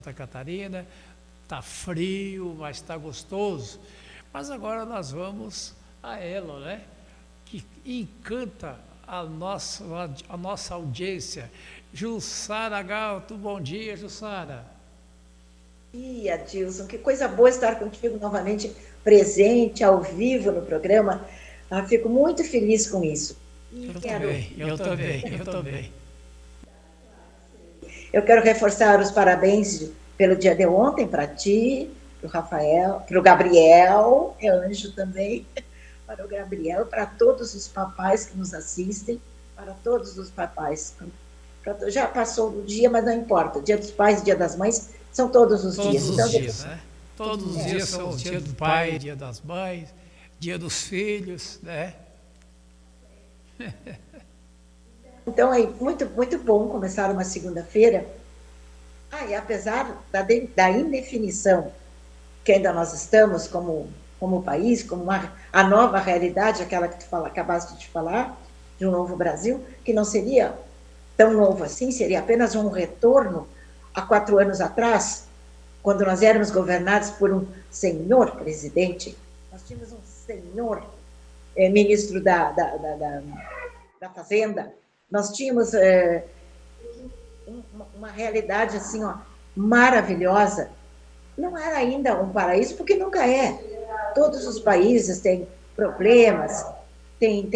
Santa Catarina, está frio, mas está gostoso. Mas agora nós vamos a ela, né? Que encanta a nossa audiência. Jussara Galto, bom dia, Jussara. E Adilson, que coisa boa estar contigo novamente presente, ao vivo no programa. Fico muito feliz com isso. E Eu quero, também, eu também, eu também. eu quero reforçar os parabéns pelo dia de ontem para ti, para o Rafael, para o Gabriel, é anjo também, para o Gabriel, para todos os papais que nos assistem, para todos os papais. Já passou o dia, mas não importa. Dia dos pais, dia das mães, são todos os Todos dias. os Então, dias, né? Todos os dias são o dia do pai, dia das mães, dia dos filhos, né? então é muito, muito bom começar uma segunda-feira. E apesar da indefinição que ainda nós estamos como país, a nova realidade, aquela que acabaste de falar, de um novo Brasil, que não seria tão novo assim, seria apenas um retorno a 4 anos atrás, quando nós éramos governados por um senhor presidente, nós tínhamos um senhor ministro da Fazenda, nós tínhamos uma realidade assim, ó, maravilhosa. Não era ainda um paraíso, porque nunca é. Todos os países têm problemas, têm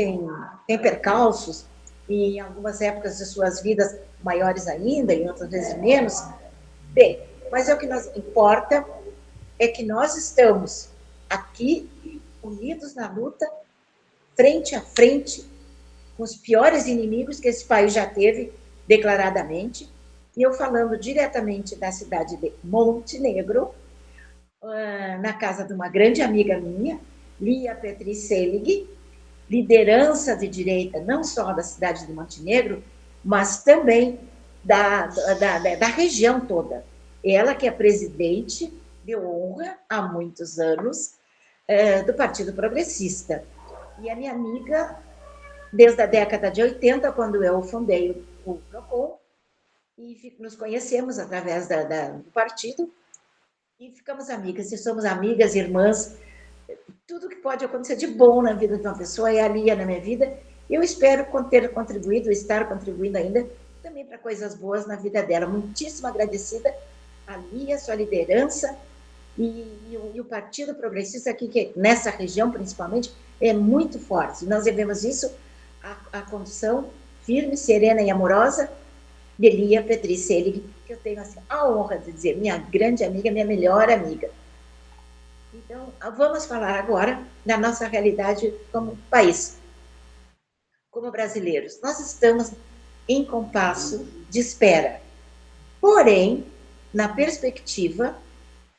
percalços, e em algumas épocas de suas vidas maiores ainda, em outras vezes menos. Bem, mas o que nos importa é que nós estamos aqui unidos na luta, frente a frente, com os piores inimigos que esse país já teve declaradamente. E eu falando diretamente da cidade de Montenegro, na casa de uma grande amiga minha, Lia Petri Selig, liderança de direita não só da cidade de Montenegro, mas também da região toda. Ela que é presidente de honra há muitos anos do Partido Progressista. E a minha amiga, desde a década de 80, quando eu fundei o PROCON, e nos conhecemos através do partido, e ficamos amigas, e somos amigas, irmãs. Tudo que pode acontecer de bom na vida de uma pessoa é ali na minha vida. Eu espero ter contribuído, estar contribuindo ainda, também para coisas boas na vida dela. Muitíssimo agradecida a Lia, sua liderança, e o Partido Progressista aqui, que nessa região principalmente, é muito forte. Nós devemos isso à condição firme, serena e amorosa de Lia Petri Selig, que eu tenho assim, a honra de dizer, minha grande amiga, minha melhor amiga. Então, vamos falar agora da nossa realidade como país, como brasileiros. Nós estamos em compasso de espera, porém, na perspectiva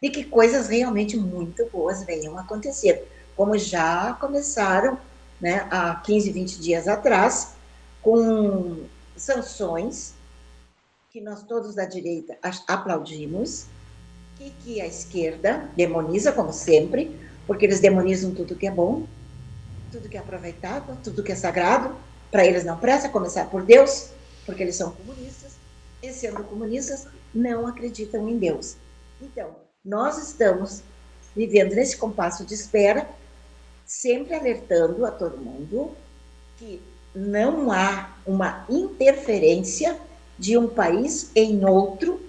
de que coisas realmente muito boas venham a acontecer, como já começaram, né, há 15, 20 dias atrás, com sanções que nós todos da direita aplaudimos, que a esquerda demoniza, como sempre, porque eles demonizam tudo que é bom, tudo que é aproveitável, tudo que é sagrado. Para eles não presta, a começar por Deus, porque eles são comunistas, e sendo comunistas, não acreditam em Deus. Então, nós estamos vivendo nesse compasso de espera, sempre alertando a todo mundo que não há uma interferência de um país em outro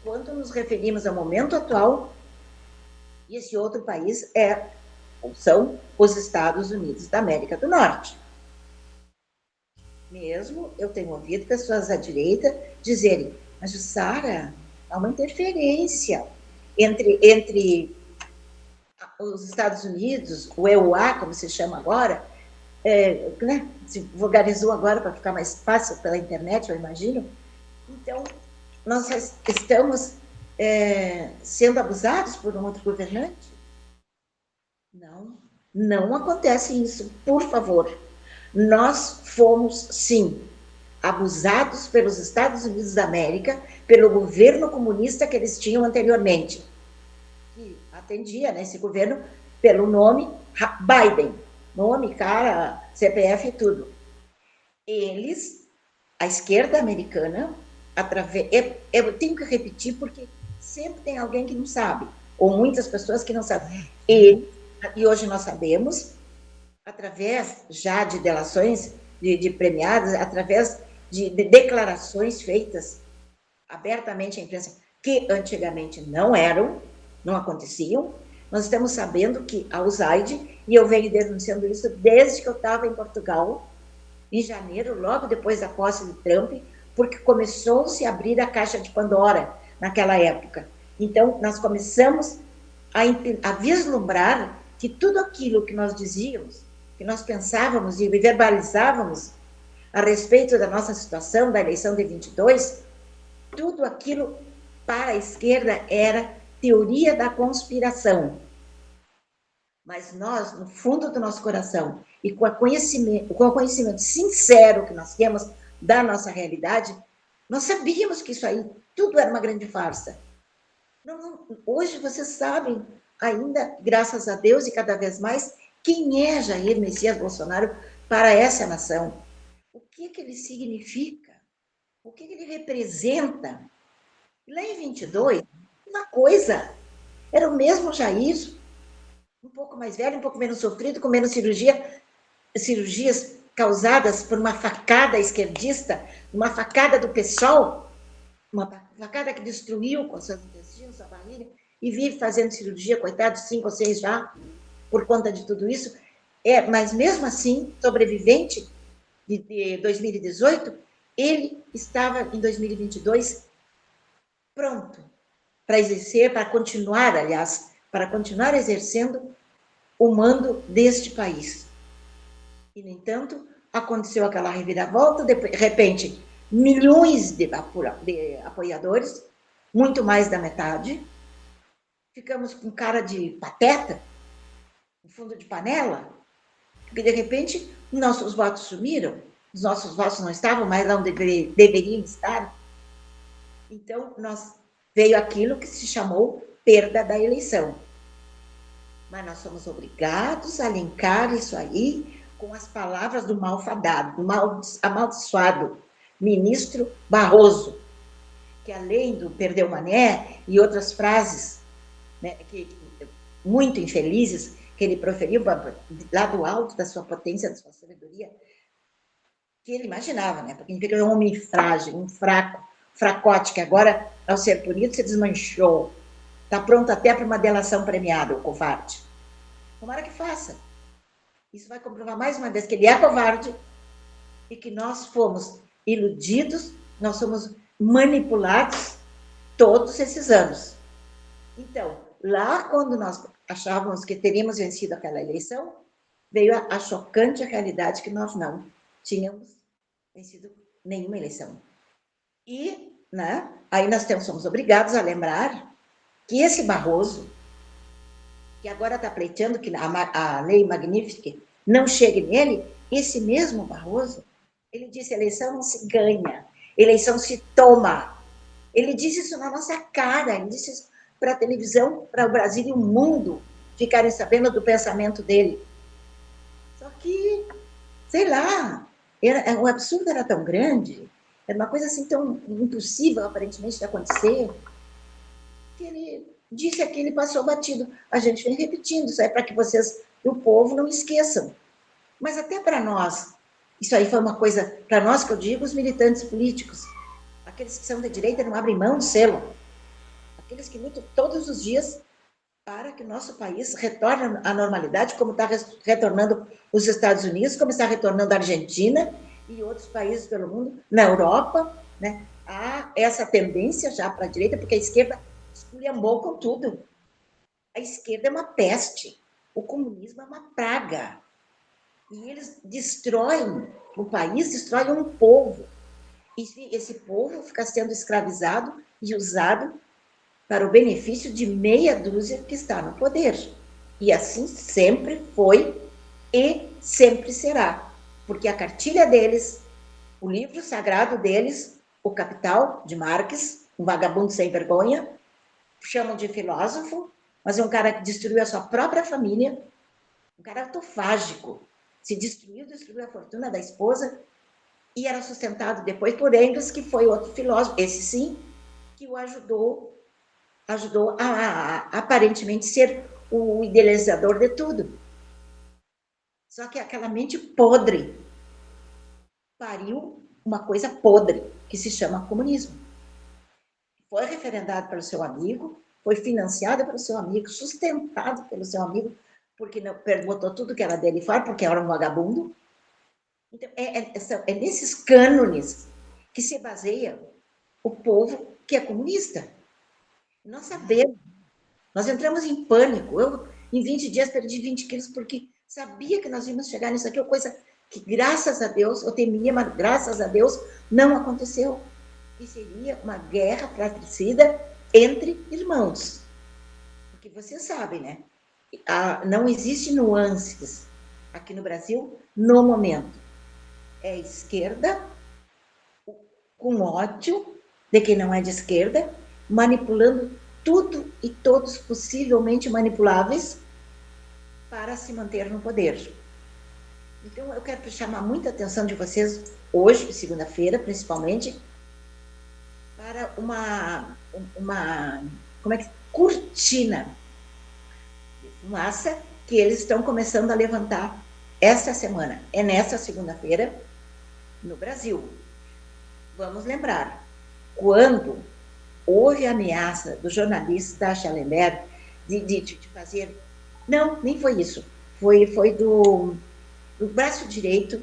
quando nos referimos ao momento atual, e esse outro país são os Estados Unidos da América do Norte. Mesmo eu tenho ouvido pessoas da direita dizerem, mas Jussara, há uma interferência entre os Estados Unidos, o EUA, como se chama agora, né, se vulgarizou agora para ficar mais fácil pela internet, eu imagino. Então, nós estamos sendo abusados por um outro governante? Não, não acontece isso, por favor. Nós fomos, sim, abusados pelos Estados Unidos da América, pelo governo comunista que eles tinham anteriormente, que atendia, né, esse governo pelo nome Biden, nome, cara, CPF e tudo. Eles, a esquerda americana, eu tenho que repetir porque sempre tem alguém que não sabe, ou muitas pessoas que não sabem. E hoje nós sabemos, através já de delações de premiados, através de declarações feitas abertamente à imprensa, que antigamente não aconteciam. Nós estamos sabendo que a USAID, e eu venho denunciando isso desde que eu estava em Portugal, em janeiro, logo depois da posse de Trump, porque começou-se a abrir a caixa de Pandora naquela época. Então, nós começamos a vislumbrar que tudo aquilo que nós dizíamos, que nós pensávamos e verbalizávamos a respeito da nossa situação, da eleição de 22, tudo aquilo para a esquerda era teoria da conspiração. Mas nós, no fundo do nosso coração, e com o conhecimento sincero que nós temos da nossa realidade, nós sabíamos que isso aí tudo era uma grande farsa. Hoje vocês sabem, ainda, graças a Deus e cada vez mais, quem é Jair Messias Bolsonaro para essa nação. O que ele significa? O que ele representa? Lá em 22, uma coisa, era o mesmo Jair, um pouco mais velho, um pouco menos sofrido, com menos cirurgias causadas por uma facada esquerdista, uma facada do PSOL, uma facada que destruiu com seus intestinos, sua barriga, e vive fazendo cirurgia, coitado, 5 ou 6 já, por conta de tudo isso. Mas mesmo assim, sobrevivente de 2018, ele estava em 2022 pronto para exercer, para continuar exercendo o mando deste país. E, no entanto, aconteceu aquela reviravolta, de repente, milhões de apoiadores, muito mais da metade, ficamos com cara de pateta, no fundo de panela, porque, de repente, nossos votos sumiram, os nossos votos não estavam mais lá onde deveriam estar. Então, veio aquilo que se chamou perda da eleição. Mas nós somos obrigados a linkar isso aí com as palavras do malfadado, do amaldiçoado ministro Barroso, que além do perdeu mané e outras frases, né, muito infelizes, que ele proferiu lá do alto da sua potência, da sua sabedoria, que ele imaginava, né? Porque ele é um homem frágil, um fracote, que agora, ao ser punido, se desmanchou. Está pronto até para uma delação premiada, o covarde. Tomara que faça. Isso vai comprovar mais uma vez que ele é covarde e que nós fomos iludidos, nós somos manipulados todos esses anos. Então, lá quando nós achávamos que teríamos vencido aquela eleição, veio a chocante realidade que nós não tínhamos vencido nenhuma eleição. E, né, aí nós somos obrigados a lembrar que esse Barroso, que agora está pleiteando que a lei Magnífica não chegue nele, esse mesmo Barroso, ele disse: eleição não se ganha, eleição se toma. Ele disse isso na nossa cara, ele disse isso para a televisão, para o Brasil e o mundo ficarem sabendo do pensamento dele. Só que, sei lá, o absurdo era tão grande, era uma coisa assim tão impossível, aparentemente, de acontecer, que ele disse aqui, ele passou batido. A gente vem repetindo, isso aí para que vocês, o povo, não esqueçam. Mas até para nós, isso aí foi uma coisa, para nós que eu digo, os militantes políticos, aqueles que são da direita não abrem mão do selo, aqueles que lutam todos os dias para que o nosso país retorne à normalidade, como está retornando os Estados Unidos, como está retornando a Argentina e outros países pelo mundo, na Europa, né? Há essa tendência já para a direita, porque a esquerda esculhambou com tudo. A esquerda é uma peste, o comunismo é uma praga. E eles destroem o país, destroem um povo. E esse povo fica sendo escravizado e usado para o benefício de meia dúzia que está no poder. E assim sempre foi e sempre será. Porque a cartilha deles, o livro sagrado deles, O Capital, de Marx, um vagabundo sem vergonha, chamam de filósofo, mas é um cara que destruiu a sua própria família, um cara autofágico, se destruiu a fortuna da esposa e era sustentado depois por Engels, que foi outro filósofo, esse sim, que o ajudou ajudou a aparentemente ser o idealizador de tudo. Só que aquela mente podre pariu uma coisa podre, que se chama comunismo. Foi referendado pelo seu amigo, foi financiado pelo seu amigo, sustentado pelo seu amigo, porque não, botou tudo que era dele fora, porque era um vagabundo. Então, é nesses cânones que se baseia o povo que é comunista. Nós sabemos, nós entramos em pânico. Eu, em 20 dias, perdi 20 quilos porque sabia que nós íamos chegar nisso aqui, uma coisa que, graças a Deus, eu temia, mas graças a Deus, não aconteceu. Que seria uma guerra fratricida entre irmãos. Porque vocês sabem, né? Não existe nuances aqui no Brasil no momento. É esquerda com ódio de quem não é de esquerda, manipulando tudo e todos possivelmente manipuláveis para se manter no poder. Então, eu quero chamar muita atenção de vocês hoje, segunda-feira, principalmente, para uma cortina de fumaça que eles estão começando a levantar esta semana. É nesta segunda-feira, no Brasil. Vamos lembrar, quando houve a ameaça do jornalista Schellenberg de fazer... Não, nem foi isso. Foi do braço direito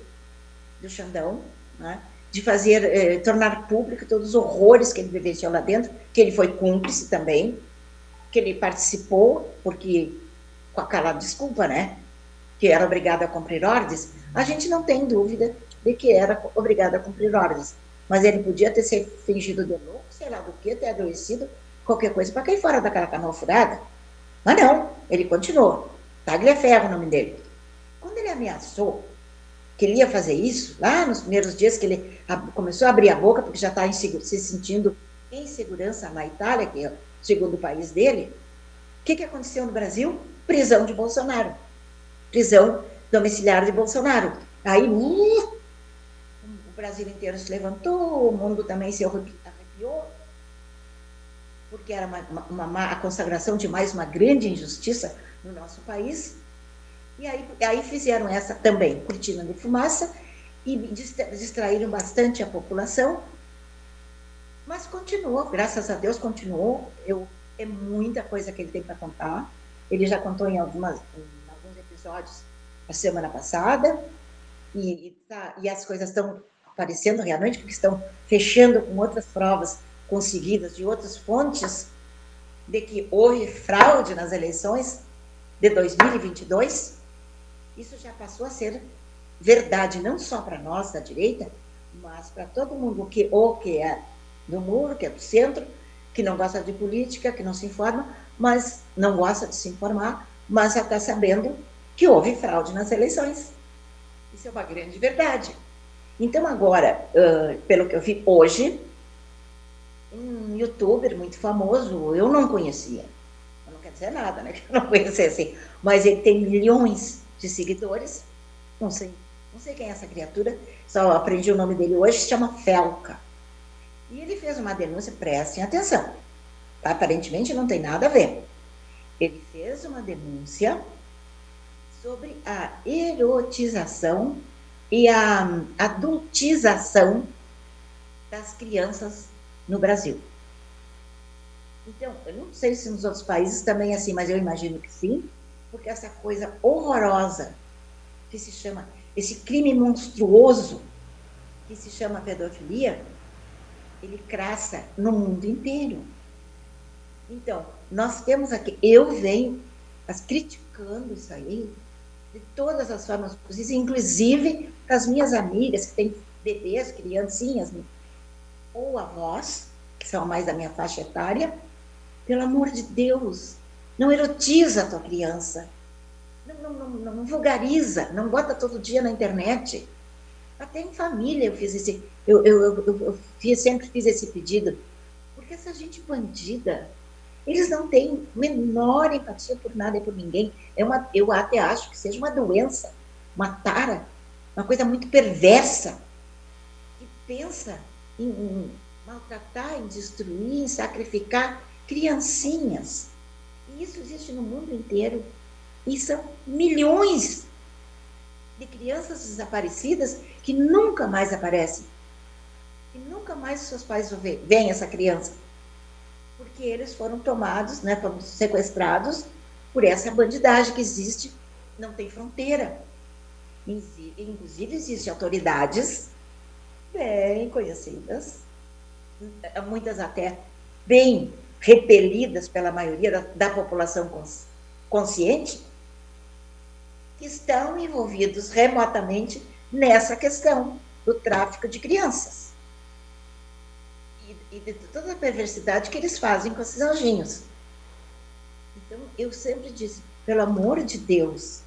do Xandão, né? De fazer, tornar público todos os horrores que ele vivenciou lá dentro, que ele foi cúmplice também, que ele participou, porque, com aquela desculpa, né, que era obrigado a cumprir ordens, a gente não tem dúvida de que era obrigado a cumprir ordens, mas ele podia ter se fingido de louco, sei lá do que, ter adoecido, qualquer coisa, para cair fora daquela canoa furada. Mas não, ele continuou. Tagliaferro o nome dele. Quando ele ameaçou que ele ia fazer isso, lá nos primeiros dias que ele começou a abrir a boca, porque já está se sentindo em segurança na Itália, que é o segundo país dele, o que aconteceu no Brasil? Prisão de Bolsonaro. Prisão domiciliar de Bolsonaro. Aí, o Brasil inteiro se levantou, o mundo também se arrepiou, porque era a consagração de mais uma grande injustiça no nosso país. E aí fizeram essa também, cortina de fumaça, e distraíram bastante a população, mas continuou, graças a Deus continuou. É muita coisa que ele tem para contar. Ele já contou em alguns episódios a semana passada, e as coisas estão aparecendo realmente, porque estão fechando com outras provas conseguidas de outras fontes, de que houve fraude nas eleições de 2022. Isso já passou a ser verdade, não só para nós da direita, mas para todo mundo que é do muro, que é do centro, que não gosta de política, que não se informa, mas não gosta de se informar, mas já está sabendo que houve fraude nas eleições. Isso é uma grande verdade. Então, agora, pelo que eu vi hoje, um youtuber muito famoso, eu não conhecia. Não quer dizer nada, né? Que eu não conhecesse. Mas ele tem milhões de seguidores. Não sei quem é essa criatura, só aprendi o nome dele hoje, se chama Felca. E ele fez uma denúncia, prestem atenção. Aparentemente não tem nada a ver. Ele fez uma denúncia sobre a erotização e a adultização das crianças no Brasil. Então, eu não sei se nos outros países também é assim, mas eu imagino que sim, porque essa coisa horrorosa que se chama, esse crime monstruoso que se chama pedofilia, ele cresce no mundo inteiro. Então, nós temos aqui, eu venho criticando isso aí de todas as formas possíveis, inclusive as minhas amigas que têm bebês, criancinhas, ou avós, que são mais da minha faixa etária. Pelo amor de Deus, não erotiza a tua criança, não vulgariza, não bota todo dia na internet. Até em família eu fiz sempre fiz esse pedido, porque essa gente bandida, eles não têm menor empatia por nada e por ninguém. Eu até acho que seja uma doença, uma tara, uma coisa muito perversa, que pensa em maltratar, em destruir, em sacrificar criancinhas. E isso existe no mundo inteiro. E são milhões de crianças desaparecidas que nunca mais aparecem. E nunca mais os seus pais veem essa criança. Porque eles foram tomados, né, foram sequestrados por essa bandidagem que existe, não tem fronteira. Inclusive, existem autoridades bem conhecidas, muitas até bem repelidas pela maioria da população consciente, que estão envolvidos remotamente nessa questão do tráfico de crianças. E de toda a perversidade que eles fazem com esses anjinhos. Então, eu sempre disse, pelo amor de Deus,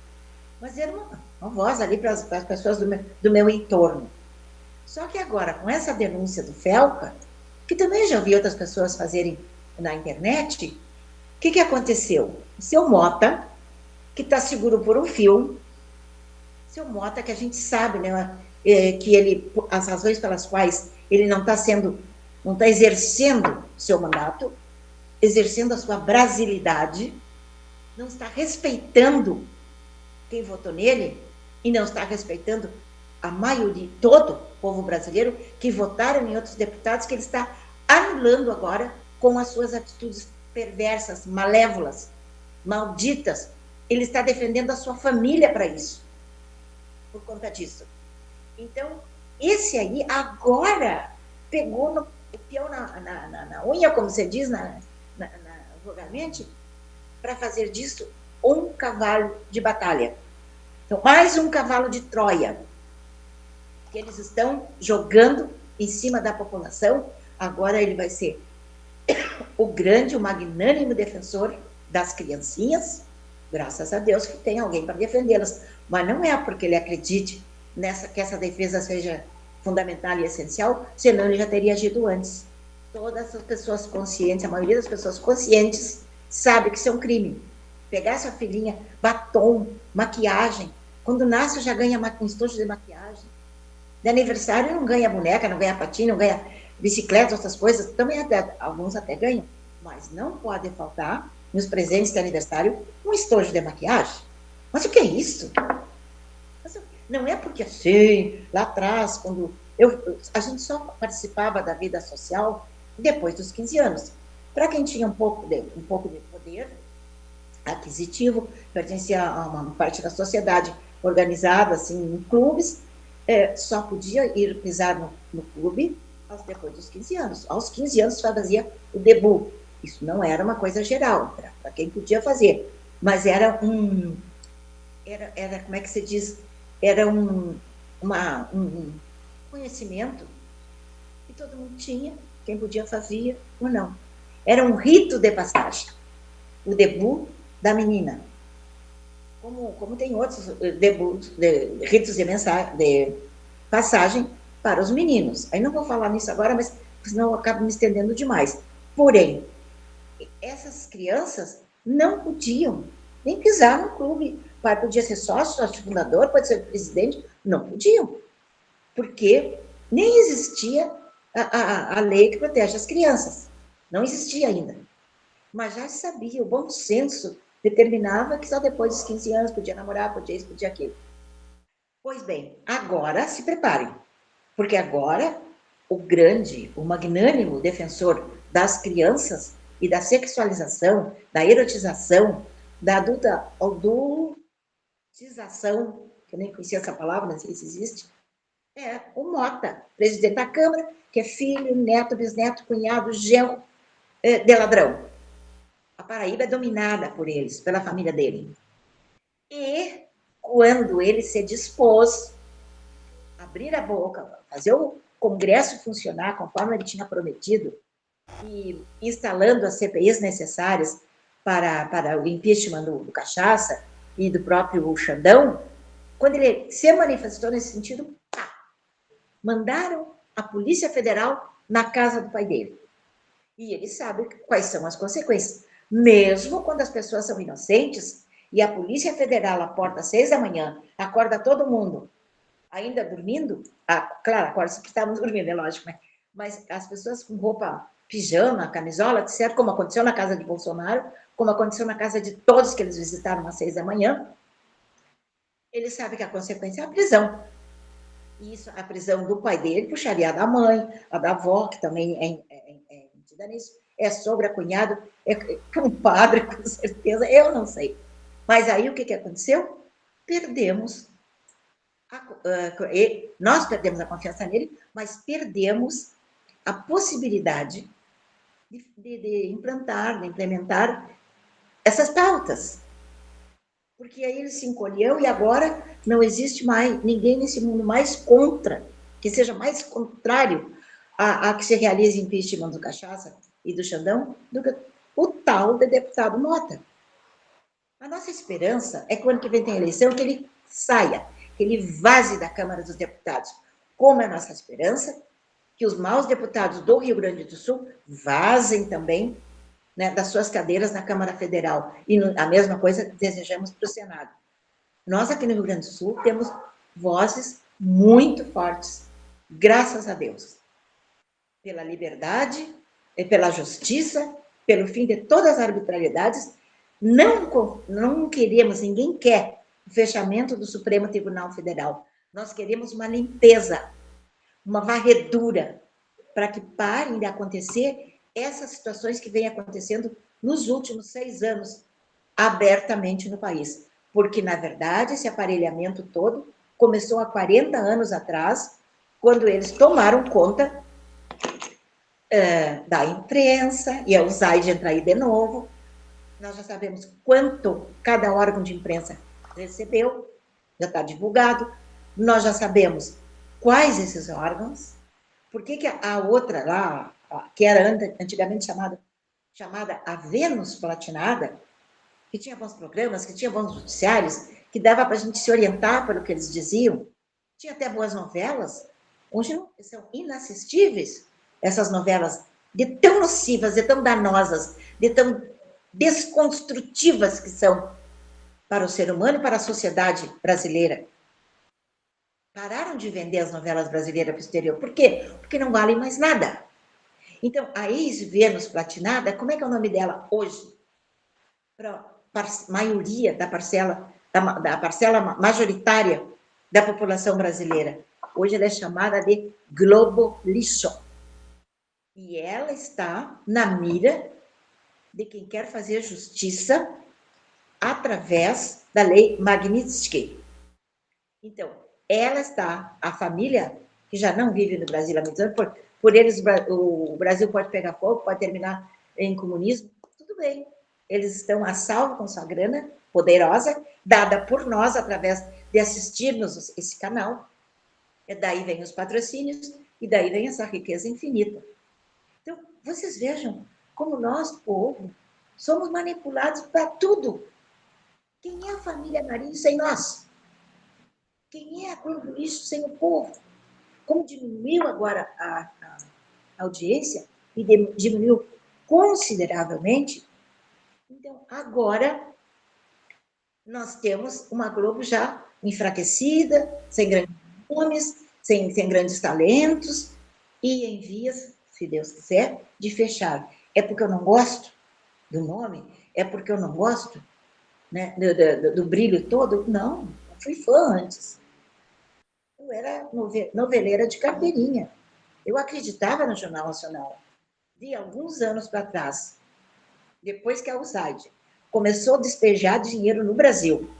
mas era uma voz ali para as pessoas do meu entorno. Só que agora, com essa denúncia do Felca, que também já vi outras pessoas fazerem na internet, o que aconteceu? O seu Mota, que está seguro por um fio, seu Mota, que a gente sabe, né, que ele, as razões pelas quais ele não está exercendo seu mandato, exercendo a sua brasilidade, não está respeitando quem votou nele e não está respeitando a maioria, todo o povo brasileiro que votaram em outros deputados, que ele está anulando agora com as suas atitudes perversas, malévolas, malditas. Ele está defendendo a sua família para isso, por conta disso. Então, esse aí agora pegou no peão na unha, como você diz vulgarmente, para fazer disso um cavalo de batalha. Então, mais um cavalo de Troia, que eles estão jogando em cima da população. Agora ele vai ser o grande, o magnânimo defensor das criancinhas, graças a Deus que tem alguém para defendê-las. Mas não é porque ele acredite que essa defesa seja fundamental e essencial, senão ele já teria agido antes. Todas as pessoas conscientes, a maioria das pessoas conscientes, sabe que isso é um crime. Pegar sua filhinha, batom, maquiagem, quando nasce já ganha um estojo de maquiagem. De aniversário não ganha boneca, não ganha patinho, não ganha bicicleta, outras coisas, também alguns até ganham, mas não pode faltar nos presentes de aniversário um estojo de maquiagem. Mas o que é isso? Não é porque assim, lá atrás, quando a gente só participava da vida social depois dos 15 anos. Para quem tinha um pouco de poder aquisitivo, pertencia a uma parte da sociedade organizada assim, em clubes, só podia ir pisar no clube depois dos 15 anos. Aos 15 anos fazia o debut. Isso não era uma coisa geral, para quem podia fazer, mas era como é que se diz, era um conhecimento que todo mundo tinha, quem podia fazia ou não. Era um rito de passagem, o debut da menina. Como tem outros ritos de passagem para os meninos. Aí não vou falar nisso agora, mas senão eu acabo me estendendo demais. Porém, essas crianças não podiam nem pisar no clube. O pai podia ser sócio fundador, pode ser presidente, não podiam. Porque nem existia a lei que protege as crianças. Não existia ainda. Mas já se sabia, o bom senso determinava que só depois dos 15 anos podia namorar, podia isso, podia aquilo. Pois bem, agora se preparem, porque agora o magnânimo defensor das crianças e da sexualização, da erotização, da adultização, que eu nem conhecia essa palavra, não sei se existe, é o Mota, presidente da Câmara, que é filho, neto, bisneto, cunhado, genro de ladrão. A Paraíba é dominada por eles, pela família dele. E quando ele se dispôs a abrir a boca, fazer o Congresso funcionar conforme ele tinha prometido, e instalando as CPIs necessárias para o impeachment do Cachaça e do próprio Xandão, quando ele se manifestou nesse sentido, mandaram a Polícia Federal na casa do pai dele. E ele sabe quais são as consequências. Mesmo quando as pessoas são inocentes e a Polícia Federal acorda às 6 da manhã, acorda todo mundo ainda dormindo, claro, acorda se estávamos dormindo, é lógico, mas as pessoas com roupa pijama, camisola, etc., como aconteceu na casa de Bolsonaro, como aconteceu na casa de todos que eles visitaram às 6 da manhã, ele sabe que a consequência é a prisão. Isso, a prisão do pai dele puxaria a da mãe, a da avó, que também é metida nisso, é sogra, cunhado, é compadre, com certeza, eu não sei. Mas aí o que aconteceu? Nós perdemos a confiança nele, mas perdemos a possibilidade de implementar essas pautas. Porque aí ele se encolheu e agora não existe mais ninguém nesse mundo mais contra, que seja mais contrário a que se realize impeachment do Cachaça e do Xandão, do que o tal de deputado Mota. A nossa esperança é que o ano que vem tem eleição, que ele saia, que ele vaze da Câmara dos Deputados. Como é a nossa esperança que os maus deputados do Rio Grande do Sul vazem também, né, das suas cadeiras na Câmara Federal. E a mesma coisa desejamos para o Senado. Nós, aqui no Rio Grande do Sul, temos vozes muito fortes, graças a Deus, pela liberdade, pela justiça, pelo fim de todas as arbitrariedades. Não queremos, ninguém quer o fechamento do Supremo Tribunal Federal. Nós queremos uma limpeza, uma varredura, para que parem de acontecer essas situações que vêm acontecendo nos últimos 6 anos, abertamente no país. Porque, na verdade, esse aparelhamento todo começou há 40 anos atrás, quando eles tomaram conta da imprensa, e o Zaid entra aí de novo. Nós já sabemos quanto cada órgão de imprensa recebeu, já está divulgado. Nós já sabemos quais esses órgãos, por que a outra lá, que era antigamente chamada a Vênus Platinada, que tinha bons programas, que tinha bons noticiários, que dava para a gente se orientar pelo que eles diziam, tinha até boas novelas. Hoje não, são inassistíveis essas novelas, de tão nocivas, de tão danosas, de tão desconstrutivas que são para o ser humano e para a sociedade brasileira. Pararam de vender as novelas brasileiras para o exterior. Por quê? Porque não valem mais nada. Então, a ex-Vênus Platinada, como é que é o nome dela hoje? Para a maioria da parcela majoritária da população brasileira. Hoje ela é chamada de Globo Lixo. E ela está na mira de quem quer fazer justiça através da lei Magnitsky. Então, ela está, a família, que já não vive no Brasil há muitos anos, por eles o Brasil pode pegar fogo, pode terminar em comunismo, tudo bem. Eles estão a salvo com sua grana poderosa, dada por nós através de assistirmos esse canal. E daí vem os patrocínios, e daí vem essa riqueza infinita. Então, vocês vejam como nós, povo, somos manipulados para tudo. Quem é a família Marinho sem nós? Quem é a Globo Lixo sem o povo? Como diminuiu agora a audiência, e diminuiu consideravelmente, então agora nós temos uma Globo já enfraquecida, sem grandes nomes, sem grandes talentos, e em vias, se Deus quiser, de fechar. É porque eu não gosto do nome? É porque eu não gosto, né, do brilho todo? Não, eu fui fã antes. Eu era noveleira de carteirinha. Eu acreditava no Jornal Nacional. De alguns anos para trás, depois que a USAID começou a despejar dinheiro no Brasil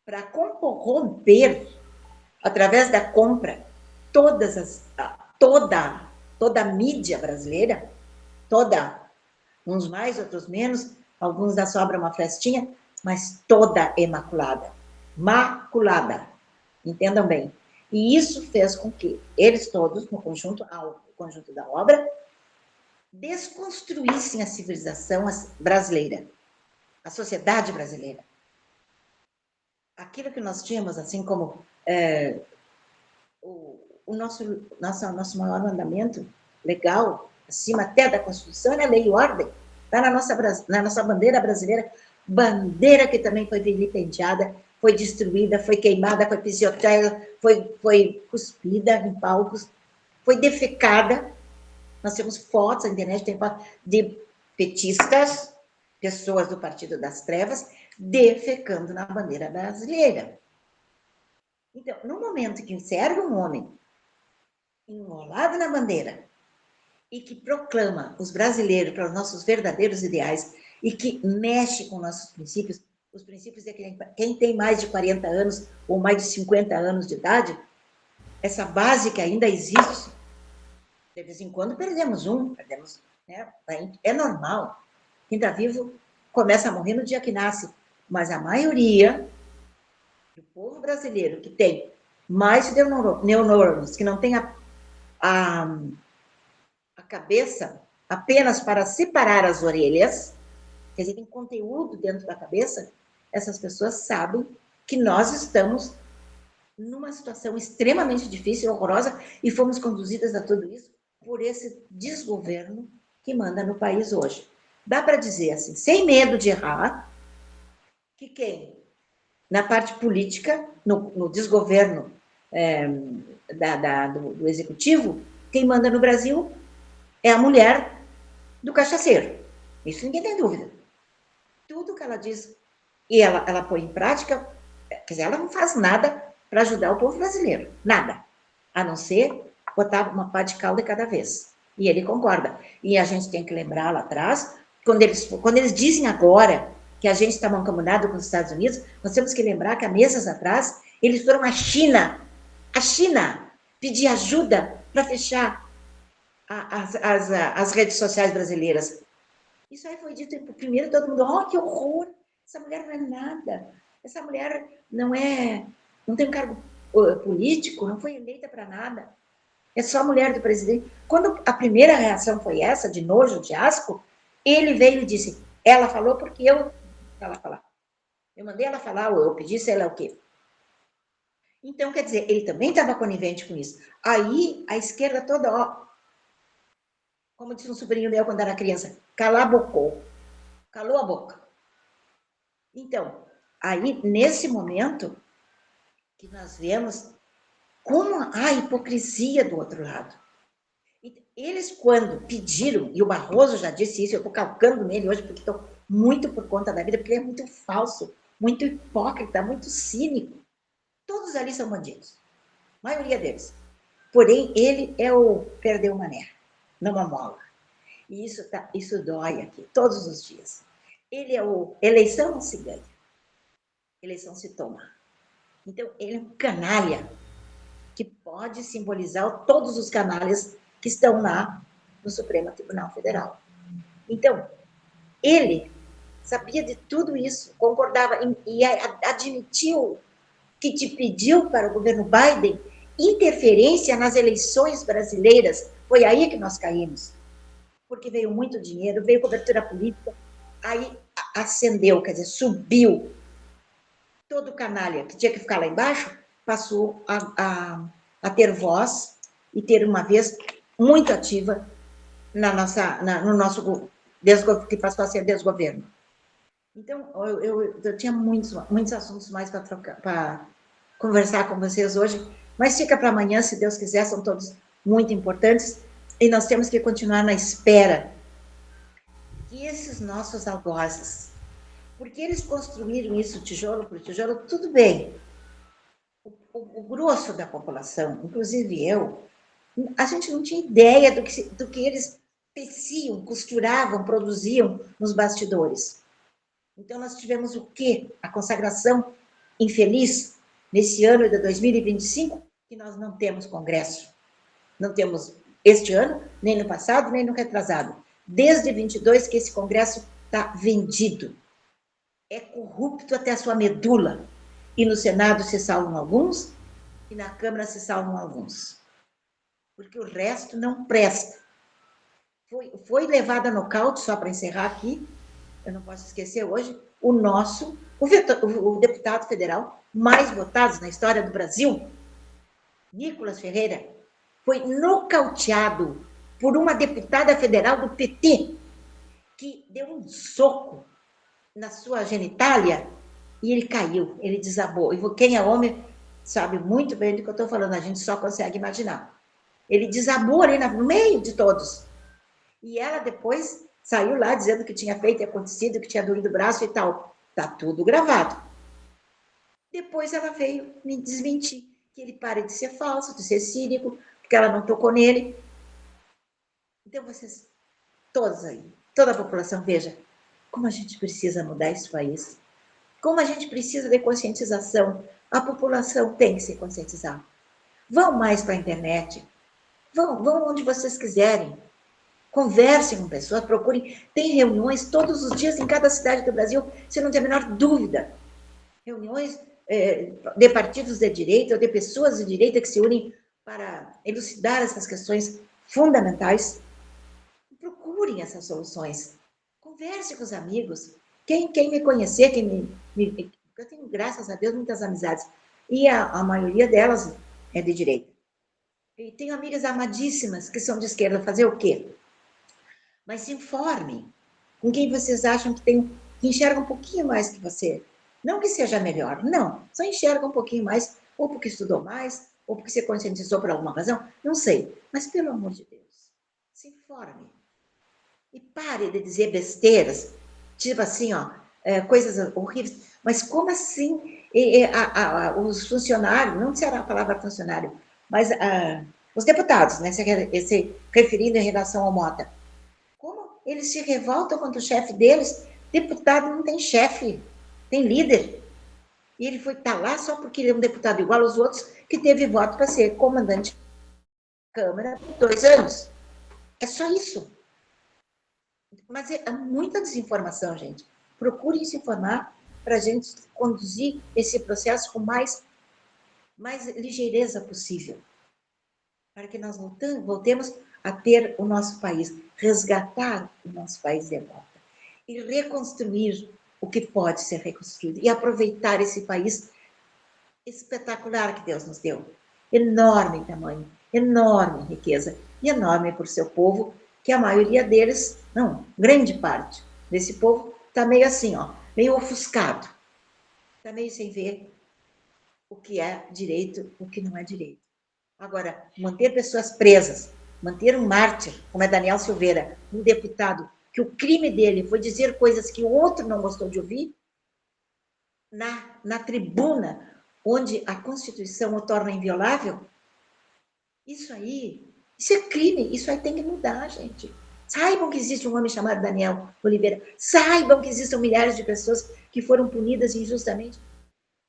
para corromper, através da compra, toda a mídia brasileira, uns mais, outros menos, alguns da sobra uma festinha, mas toda maculada. Maculada. Entendam bem. E isso fez com que eles todos, no conjunto da obra, desconstruíssem a civilização brasileira, a sociedade brasileira. Aquilo que nós tínhamos, assim como o nosso maior mandamento legal, acima até da Constituição, é a lei e ordem. Está na nossa bandeira brasileira, bandeira que também foi vilipendiada, foi destruída, foi queimada, foi pisoteada, foi cuspida em palcos, foi defecada, Nós temos fotos, a internet tem fotos de petistas, pessoas do Partido das Trevas, defecando na bandeira brasileira. Então, no momento que se ergue um homem enrolado na bandeira e que proclama os brasileiros para os nossos verdadeiros ideais e que mexe com nossos princípios, os princípios de quem tem mais de 40 anos ou mais de 50 anos de idade, essa base que ainda existe, de vez em quando perdemos, né? É normal. Quem está vivo começa a morrer no dia que nasce, mas a maioria do povo brasileiro que tem mais de neurônios, que não tem a cabeça apenas para separar as orelhas, quer dizer, tem conteúdo dentro da cabeça, essas pessoas sabem que nós estamos numa situação extremamente difícil, horrorosa, e fomos conduzidas a tudo isso por esse desgoverno que manda no país hoje. Dá para dizer assim, sem medo de errar, que quem, na parte política, no desgoverno do executivo, quem manda no Brasil é a mulher do cachaceiro. Isso ninguém tem dúvida. Tudo que ela diz e ela põe em prática, quer dizer, ela não faz nada para ajudar o povo brasileiro. Nada. A não ser botar uma pá de calda cada vez. E ele concorda. E a gente tem que lembrar lá atrás, quando eles dizem agora que a gente está mancomunado com os Estados Unidos, nós temos que lembrar que há meses atrás, eles foram à China, pedir ajuda para fechar as redes sociais brasileiras. Isso aí foi dito primeiro, todo mundo, oh, que horror, essa mulher não é nada, essa mulher não tem um cargo político, não foi eleita para nada, é só a mulher do presidente. Quando a primeira reação foi essa, de nojo, de asco, ele veio e disse, ela falou porque eu mandei ela falar, ou eu pedi, sei lá o quê. Então, quer dizer, ele também estava conivente com isso. Aí, a esquerda toda, ó, como disse um sobrinho meu quando era criança, calou a boca. Então, aí, nesse momento, que nós vemos como a hipocrisia do outro lado. Eles, quando pediram, e o Barroso já disse isso, eu estou calcando nele hoje, porque estou muito por conta da vida, porque ele é muito falso, muito hipócrita, muito cínico. Todos ali são bandidos, a maioria deles. Porém, ele é o perdeu mané, não amola. E isso dói aqui, todos os dias. Ele é eleição não se ganha, eleição se toma. Então, ele é um canalha, que pode simbolizar todos os canalhas que estão lá no Supremo Tribunal Federal. Então, ele sabia de tudo isso, concordava e admitiu que te pediu para o governo Biden interferência nas eleições brasileiras. Foi aí que nós caímos, porque veio muito dinheiro, veio cobertura política, aí acendeu, quer dizer, subiu. Todo canalha que tinha que ficar lá embaixo passou a ter voz e ter uma vez muito ativa no nosso que passou a ser desgoverno. Então, eu tinha muitos assuntos mais para conversar com vocês hoje, mas fica para amanhã, se Deus quiser, são todos muito importantes, e nós temos que continuar na espera que esses nossos algozes, porque eles construíram isso tijolo por tijolo, tudo bem. O grosso da população, inclusive eu, a gente não tinha ideia do que eles teciam, costuravam, produziam nos bastidores. Então, nós tivemos o quê? A consagração infeliz nesse ano de 2025, que nós não temos congresso. Não temos este ano, nem no passado, nem no retrasado. Desde 22 que esse congresso está vendido. É corrupto até a sua medula. E no Senado se salvam alguns, e na Câmara se salvam alguns. Porque o resto não presta. Foi levado a nocaute, só para encerrar aqui, eu não posso esquecer hoje, o deputado federal mais votado na história do Brasil, Nicolas Ferreira, foi nocauteado por uma deputada federal do PT, que deu um soco na sua genitália e ele caiu, ele desabou. E quem é homem sabe muito bem do que eu estou falando, a gente só consegue imaginar. Ele desabou ali no meio de todos. E ela depois saiu lá dizendo que tinha feito e acontecido, que tinha doído o braço e tal. Tá tudo gravado. Depois ela veio me desmentir, que ele pare de ser falso, de ser cínico, porque ela não tocou nele. Então vocês, todos aí, toda a população, veja como a gente precisa mudar esse país, como a gente precisa de conscientização. A população tem que se conscientizar. Vão mais para a internet, vão onde vocês quiserem, conversem com pessoas, procurem. Tem reuniões todos os dias em cada cidade do Brasil, você não tem a menor dúvida. Reuniões de partidos de direita ou de pessoas de direita que se unem para elucidar essas questões fundamentais. Procurem essas soluções. Converse com os amigos. Quem me conhecer, eu tenho, graças a Deus, muitas amizades. E a maioria delas é de direita. E tenho amigas amadíssimas que são de esquerda. Fazer o quê? Mas se informem com quem vocês acham que enxerga um pouquinho mais que você. Não que seja melhor, não. Só enxerga um pouquinho mais, ou porque estudou mais, ou porque se conscientizou por alguma razão. Não sei. Mas, pelo amor de Deus, se informe. E pare de dizer besteiras, tipo assim, ó, coisas horríveis. Mas como assim os funcionários, não será a palavra funcionário, mas os deputados, né, se referindo em relação ao Mota, como eles se revoltam contra o chefe deles? Deputado não tem chefe, tem líder. E ele foi estar lá só porque ele é um deputado igual aos outros, que teve voto para ser comandante da Câmara por 2 anos. É só isso. Mas é muita desinformação, gente. Procurem se informar para a gente conduzir esse processo com mais ligeireza possível. Para que nós voltemos a ter o nosso país, resgatar o nosso país de volta. E reconstruir o que pode ser reconstruído. E aproveitar esse país espetacular que Deus nos deu. Enorme em tamanho, enorme em riqueza. E enorme por seu povo, que a maioria deles, não, grande parte desse povo, está meio assim, ó, meio ofuscado. Está meio sem ver o que é direito, o que não é direito. Agora, manter pessoas presas, manter um mártir, como é Daniel Silveira, um deputado, que o crime dele foi dizer coisas que o outro não gostou de ouvir, na tribuna, onde a Constituição o torna inviolável, isso é crime, isso aí tem que mudar, gente. Saibam que existe um homem chamado Daniel Oliveira, saibam que existem milhares de pessoas que foram punidas injustamente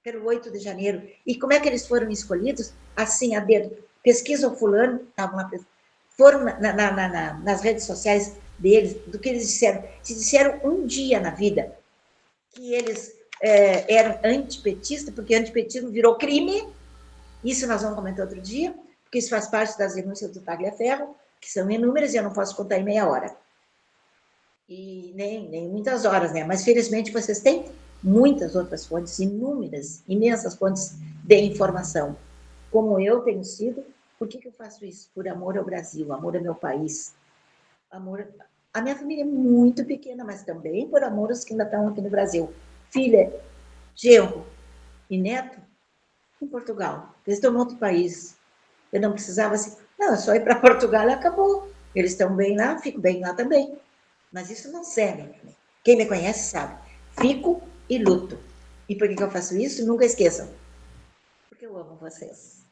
pelo 8 de janeiro. E como é que eles foram escolhidos? Assim, a dedo. Pesquisa o fulano, foram nas redes sociais deles, do que eles disseram. Se disseram um dia na vida que eles eram antipetistas, porque antipetismo virou crime, isso nós vamos comentar outro dia, porque isso faz parte das denúncias do Tagliaferro, que são inúmeras e eu não posso contar em meia hora. E nem muitas horas, né? Mas felizmente vocês têm muitas outras fontes, inúmeras, imensas fontes de informação. Como eu tenho sido, por que eu faço isso? Por amor ao Brasil, amor ao meu país. Amor. A minha família é muito pequena, mas também por amor aos que ainda estão aqui no Brasil. Filha, genro e neto em Portugal. Eles estão em outro país. Eu não precisava assim, não, é só ir para Portugal e acabou. Eles estão bem lá, fico bem lá também. Mas isso não serve. Quem me conhece sabe. Fico e luto. E por que eu faço isso? Nunca esqueçam. Porque eu amo vocês.